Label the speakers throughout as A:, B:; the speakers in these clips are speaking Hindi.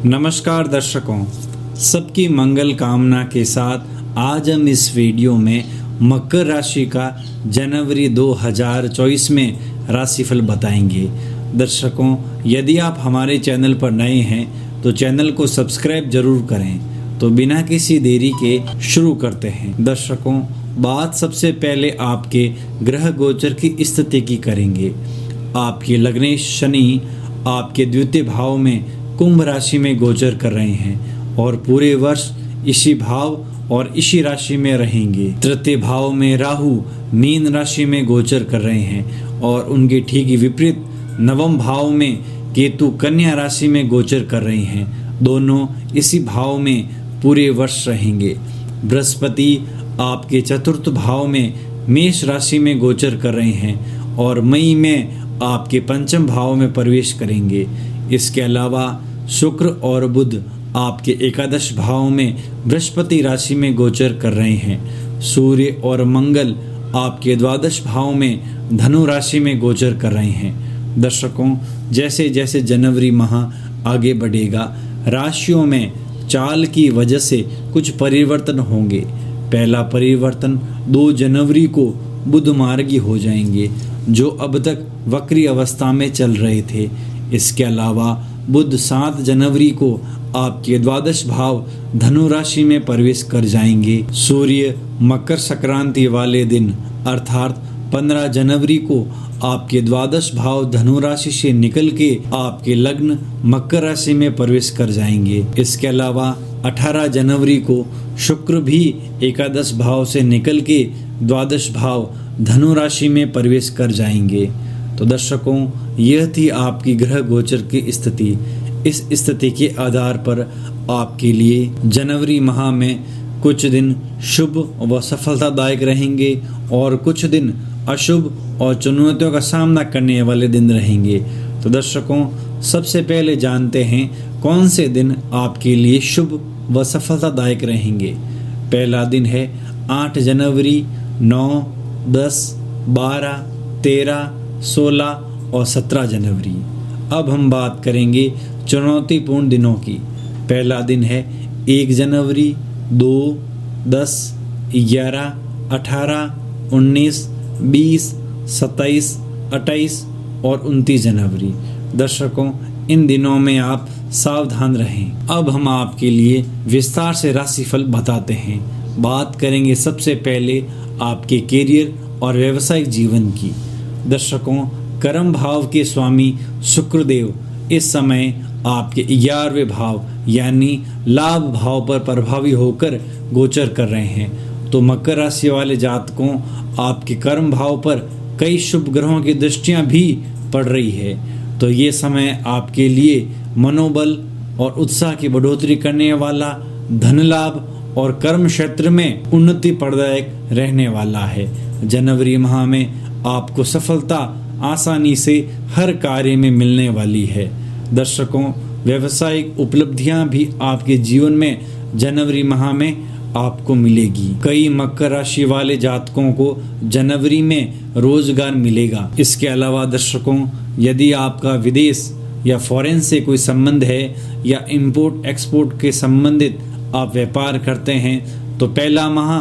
A: नमस्कार दर्शकों, सबकी मंगल कामना के साथ आज हम इस वीडियो में मकर राशि का जनवरी 2024 में राशिफल बताएंगे। दर्शकों, यदि आप हमारे चैनल पर नए हैं तो चैनल को सब्सक्राइब जरूर करें। तो बिना किसी देरी के शुरू करते हैं। दर्शकों, बात सबसे पहले आपके ग्रह गोचर की स्थिति की करेंगे। आपके लग्नेश शनि आपके द्वितीय भाव में कुंभ राशि में गोचर कर रहे हैं और पूरे वर्ष इसी भाव और इसी राशि में रहेंगे। तृतीय भाव में राहु मीन राशि में गोचर कर रहे हैं और उनके ठीक विपरीत नवम भाव में केतु कन्या राशि में गोचर कर रहे हैं। दोनों इसी भाव में पूरे वर्ष रहेंगे। बृहस्पति आपके चतुर्थ भाव में मेष राशि में गोचर कर रहे हैं और मई में आपके पंचम भाव में प्रवेश करेंगे। इसके अलावा शुक्र और बुध आपके एकादश भाव में बृहस्पति राशि में गोचर कर रहे हैं। सूर्य और मंगल आपके द्वादश भाव में धनु राशि में गोचर कर रहे हैं। दर्शकों, जैसे जैसे जनवरी माह आगे बढ़ेगा, राशियों में चाल की वजह से कुछ परिवर्तन होंगे। पहला परिवर्तन 2 जनवरी को बुध मार्गी हो जाएंगे, जो अब तक वक्री अवस्था में चल रहे थे। इसके अलावा बुध 7 जनवरी को आपके द्वादश भाव धनु राशि में प्रवेश कर जाएंगे। सूर्य मकर संक्रांति वाले दिन अर्थात 15 जनवरी को आपके द्वादश भाव धनु राशि से निकल के आपके लग्न मकर राशि में प्रवेश कर जाएंगे। इसके अलावा 18 जनवरी को शुक्र भी एकादश भाव से निकल के द्वादश भाव धनु राशि में प्रवेश कर जाएंगे। तो दर्शकों, यह थी आपकी ग्रह गोचर की स्थिति। इस स्थिति के आधार पर आपके लिए जनवरी माह में कुछ दिन शुभ व सफलतादायक रहेंगे और कुछ दिन अशुभ और चुनौतियों का सामना करने वाले दिन रहेंगे। तो दर्शकों, सबसे पहले जानते हैं कौन से दिन आपके लिए शुभ व सफलतादायक रहेंगे। पहला दिन है 8 जनवरी, 9, 10, 12, 13, 16 और 17 जनवरी। अब हम बात करेंगे चुनौतीपूर्ण दिनों की। पहला दिन है 1 जनवरी, 2, 10, 11, 18, 19, 20, 27, 28 और 29 जनवरी। दर्शकों, इन दिनों में आप सावधान रहें। अब हम आपके लिए विस्तार से राशिफल बताते हैं। बात करेंगे सबसे पहले आपके कैरियर और व्यावसायिक जीवन की। दर्शकों, कर्म भाव के स्वामी शुक्रदेव इस समय आपके 11वें भाव यानी लाभ भाव पर प्रभावी होकर गोचर कर रहे हैं। तो मकर राशि वाले जातकों, आपके कर्म भाव पर कई शुभ ग्रहों की दृष्टियां भी पड़ रही है। तो ये समय आपके लिए मनोबल और उत्साह की बढ़ोतरी करने वाला, धन लाभ और कर्म क्षेत्र में उन्नति प्रदायक रहने वाला है। जनवरी माह में आपको सफलता आसानी से हर कार्य में मिलने वाली है। दर्शकों, व्यावसायिक उपलब्धियां भी आपके जीवन में जनवरी माह में आपको मिलेगी। कई मकर राशि वाले जातकों को जनवरी में रोजगार मिलेगा। इसके अलावा दर्शकों, यदि आपका विदेश या फॉरेन से कोई संबंध है या इंपोर्ट एक्सपोर्ट के संबंधित आप व्यापार करते हैं तो पहला माह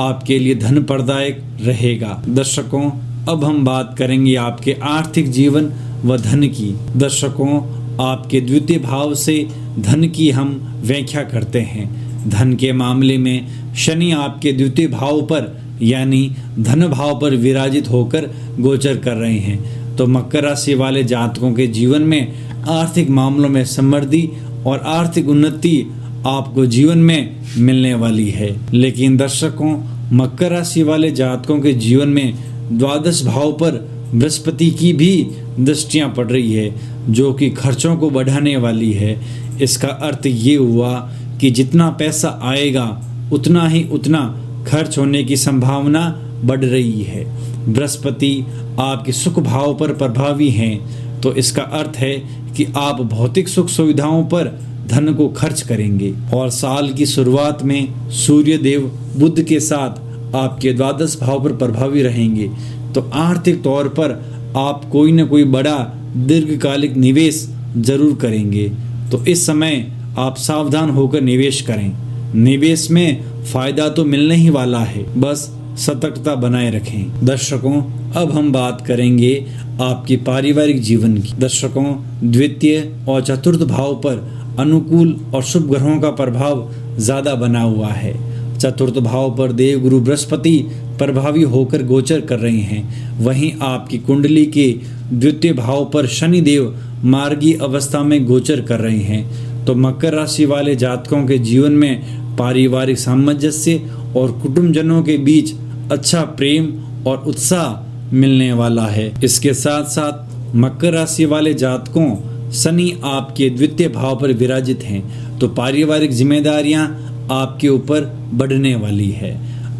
A: आपके लिए धन प्रदायक रहेगा। दर्शकों, अब हम बात करेंगे आपके आर्थिक जीवन व धन की। दर्शकों, आपके द्वितीय भाव से धन की हम व्याख्या करते हैं। धन के मामले में शनि आपके द्वितीय भाव पर यानी धन भाव पर विराजित होकर गोचर कर रहे हैं। तो मकर राशि वाले जातकों के जीवन में आर्थिक मामलों में समृद्धि और आर्थिक उन्नति आपको जीवन में मिलने वाली है। लेकिन दर्शकों, मकर राशि वाले जातकों के जीवन में द्वादश भाव पर बृहस्पति की भी दृष्टियां पड़ रही है, जो कि खर्चों को बढ़ाने वाली है। इसका अर्थ ये हुआ कि जितना पैसा आएगा उतना खर्च होने की संभावना बढ़ रही है। बृहस्पति आपके सुख भाव पर प्रभावी हैं, तो इसका अर्थ है कि आप भौतिक सुख सुविधाओं पर धन को खर्च करेंगे। और साल की शुरुआत में सूर्य देव बुध के साथ आपके द्वादश भाव पर प्रभावी रहेंगे। तो आर्थिक तौर पर आप कोई न कोई बड़ा दीर्घकालिक निवेश जरूर करेंगे। तो इस समय आप सावधान होकर निवेश करें। निवेश में फायदा तो मिलने ही वाला है, बस सतर्कता बनाए रखें। दर्शकों, अब हम बात करेंगे आपके पारिवारिक जीवन की। दर्शकों, द्वितीय और चतुर्थ भाव पर अनुकूल और शुभ ग्रहों का प्रभाव ज्यादा बना हुआ है। चतुर्थ भाव पर देवगुरु बृहस्पति प्रभावी होकर गोचर कर रहे हैं। वहीं आपकी कुंडली के द्वितीय भाव पर शनिदेव मार्गी अवस्था में गोचर कर रहे हैं। तो मकर राशि वाले जातकों के जीवन में पारिवारिक सामंजस्य और कुटुंबजनों के बीच अच्छा प्रेम और उत्साह मिलने वाला है। इसके साथ साथ मकर राशि वाले जातकों शनि आपके द्वितीय भाव पर विराजित हैं, तो पारिवारिक जिम्मेदारियां आपके ऊपर बढ़ने वाली है।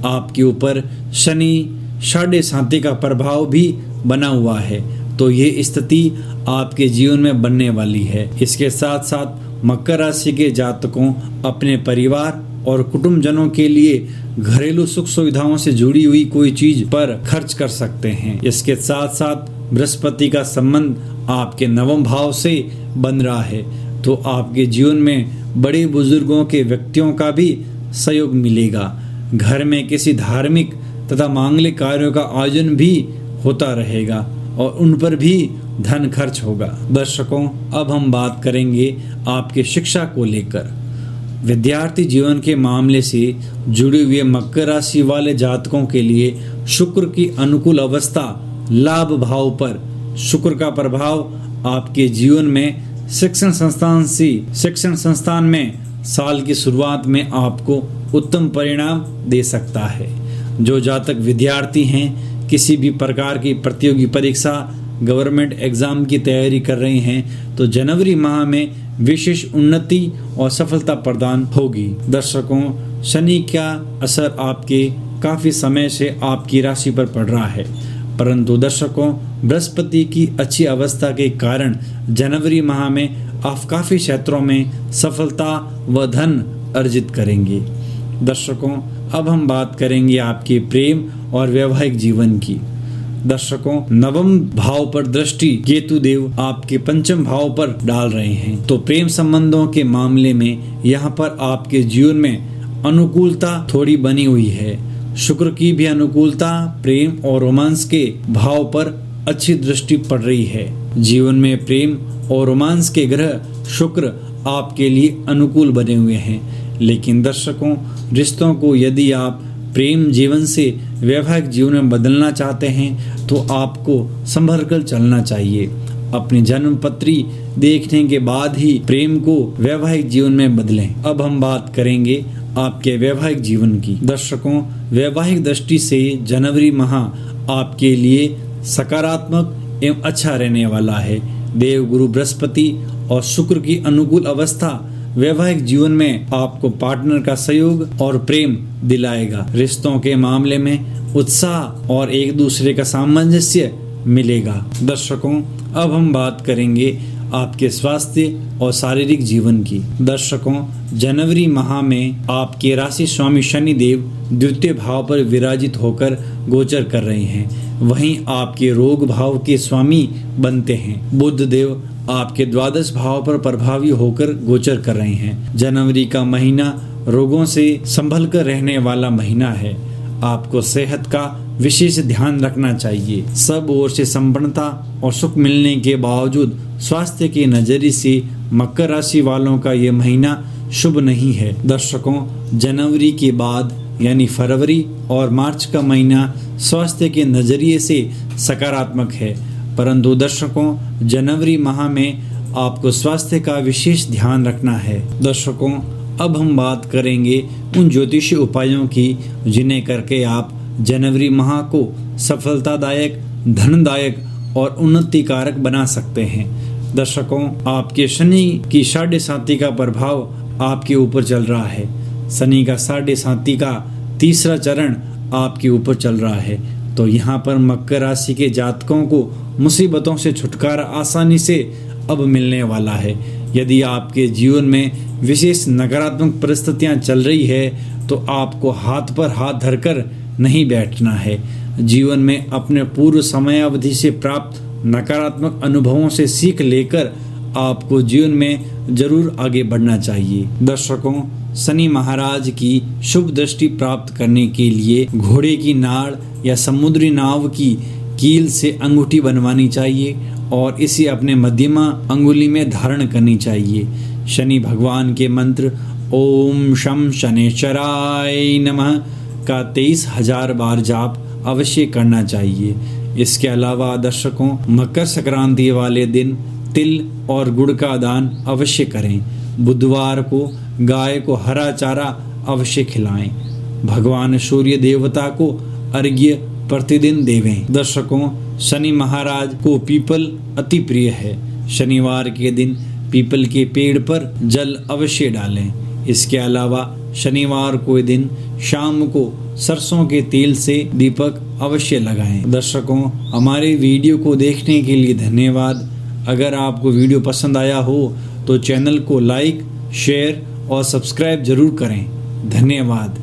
A: आपके ऊपर शनि 7.5 का प्रभाव भी बना हुआ है, तो ये स्थिति आपके जीवन में बनने वाली है। इसके साथ साथ मकर राशि के जातकों अपने परिवार और कुटुंबजनों के लिए घरेलू सुख सुविधाओं से जुड़ी हुई कोई चीज पर खर्च कर सकते हैं। इसके साथ साथ बृहस्पति का संबंध आपके नवम भाव से बन रहा है, तो आपके जीवन में बड़े बुजुर्गों के व्यक्तियों का भी सहयोग मिलेगा। घर में किसी धार्मिक तथा मांगलिक कार्यों का आयोजन भी होता रहेगा और उन पर भी धन खर्च होगा। दर्शकों, अब हम बात करेंगे आपके शिक्षा को लेकर। विद्यार्थी जीवन के मामले से जुड़े हुए मकर राशि वाले जातकों के लिए शुक्र की अनुकूल अवस्था लाभ भाव पर शुक्र का प्रभाव आपके जीवन में शिक्षण संस्थान में साल की शुरुआत में आपको उत्तम परिणाम दे सकता है। जो जातक विद्यार्थी हैं, किसी भी प्रकार की प्रतियोगी परीक्षा गवर्नमेंट एग्जाम की तैयारी कर रहे हैं, तो जनवरी माह में विशेष उन्नति और सफलता प्रदान होगी। दर्शकों, शनि का असर आपके काफी समय से आपकी राशि पर पड़ रहा है, परंतु दर्शकों बृहस्पति की अच्छी अवस्था के कारण जनवरी माह में आप काफी क्षेत्रों में सफलता व धन अर्जित करेंगे। दर्शकों, अब हम बात करेंगे आपके प्रेम और वैवाहिक जीवन की। दर्शकों, नवम भाव पर दृष्टि केतु देव आपके पंचम भाव पर डाल रहे हैं, तो प्रेम संबंधों के मामले में यहाँ पर आपके जीवन में अनुकूलता थोड़ी बनी हुई है। शुक्र की भी अनुकूलता प्रेम और रोमांस के भाव पर अच्छी दृष्टि पड़ रही है। जीवन में प्रेम और रोमांस के ग्रह शुक्र आपके लिए अनुकूल बने हुए हैं, लेकिन दर्शकों, रिश्तों को यदि आप प्रेम जीवन से वैवाहिक जीवन में बदलना चाहते हैं तो आपको संभल कर चलना चाहिए। अपनी जन्म पत्री देखने के बाद ही प्रेम को वैवाहिक जीवन में बदलें। अब हम बात करेंगे आपके वैवाहिक जीवन की। दर्शकों, वैवाहिक दृष्टि से जनवरी माह आपके लिए सकारात्मक एवं अच्छा रहने वाला है। देवगुरु बृहस्पति और शुक्र की अनुकूल अवस्था वैवाहिक जीवन में आपको पार्टनर का सहयोग और प्रेम दिलाएगा। रिश्तों के मामले में उत्साह और एक दूसरे का सामंजस्य मिलेगा। दर्शकों, अब हम बात करेंगे आपके स्वास्थ्य और शारीरिक जीवन की। दर्शकों, जनवरी माह में आपके राशि स्वामी शनि देव द्वितीय भाव पर विराजित होकर गोचर कर रहे हैं। वहीं आपके रोग भाव के स्वामी बनते हैं। बुध देव आपके द्वादश भाव पर प्रभावी होकर गोचर कर रहे हैं। जनवरी का महीना रोगों से संभल कर रहने वाला महीना है। आपको सेहत का विशेष ध्यान रखना चाहिए। सब ओर से संपन्नता और सुख मिलने के बावजूद स्वास्थ्य के नजरिए से मकर राशि वालों का ये महीना शुभ नहीं है। दर्शकों, जनवरी के बाद यानी फरवरी और मार्च का महीना स्वास्थ्य के नजरिए से सकारात्मक है, परंतु दर्शकों जनवरी माह में आपको स्वास्थ्य का विशेष ध्यान रखना है। दर्शकों, अब हम बात करेंगे उन ज्योतिषीय उपायों की जिन्हें करके आप जनवरी माह को सफलतादायक, धनदायक और उन्नतिकारक बना सकते हैं। दर्शकों, आपके शनि की 7.5 का प्रभाव आपके ऊपर चल रहा है। शनि का 7.5 का तीसरा चरण आपके ऊपर चल रहा है, तो यहाँ पर मकर राशि के जातकों को मुसीबतों से छुटकारा आसानी से अब मिलने वाला है। यदि आपके जीवन में विशेष नकारात्मक परिस्थितियां चल रही है तो आपको हाथ पर हाथ धरकर नहीं बैठना है। जीवन में अपने पूर्व समयावधि से प्राप्त नकारात्मक अनुभवों से सीख लेकर आपको जीवन में जरूर आगे बढ़ना चाहिए। दर्शकों, शनि महाराज की शुभ दृष्टि प्राप्त करने के लिए घोड़े की नाड़ या समुद्री नाव की कील से अंगूठी बनवानी चाहिए और इसे अपने मध्यमा अंगुली में धारण करनी चाहिए। शनि भगवान के मंत्र ओम शम शनैश्चराय नमः का 23,000 बार जाप अवश्य करना चाहिए। इसके अलावा दर्शकों, मकर संक्रांति वाले दिन तिल और गुड़ का दान अवश्य करें। बुधवार को गाय को हरा चारा अवश्य खिलाएं। भगवान सूर्य देवता को अर्घ्य प्रतिदिन देवें। दर्शकों, शनि महाराज को पीपल अति प्रिय है। शनिवार के दिन पीपल के पेड़ पर जल अवश्य डालें। इसके अलावा शनिवार को दिन शाम को सरसों के तेल से दीपक अवश्य लगाएं। दर्शकों, हमारे वीडियो को देखने के लिए धन्यवाद। अगर आपको वीडियो पसंद आया हो तो चैनल को लाइक, शेयर और सब्सक्राइब जरूर करें। धन्यवाद।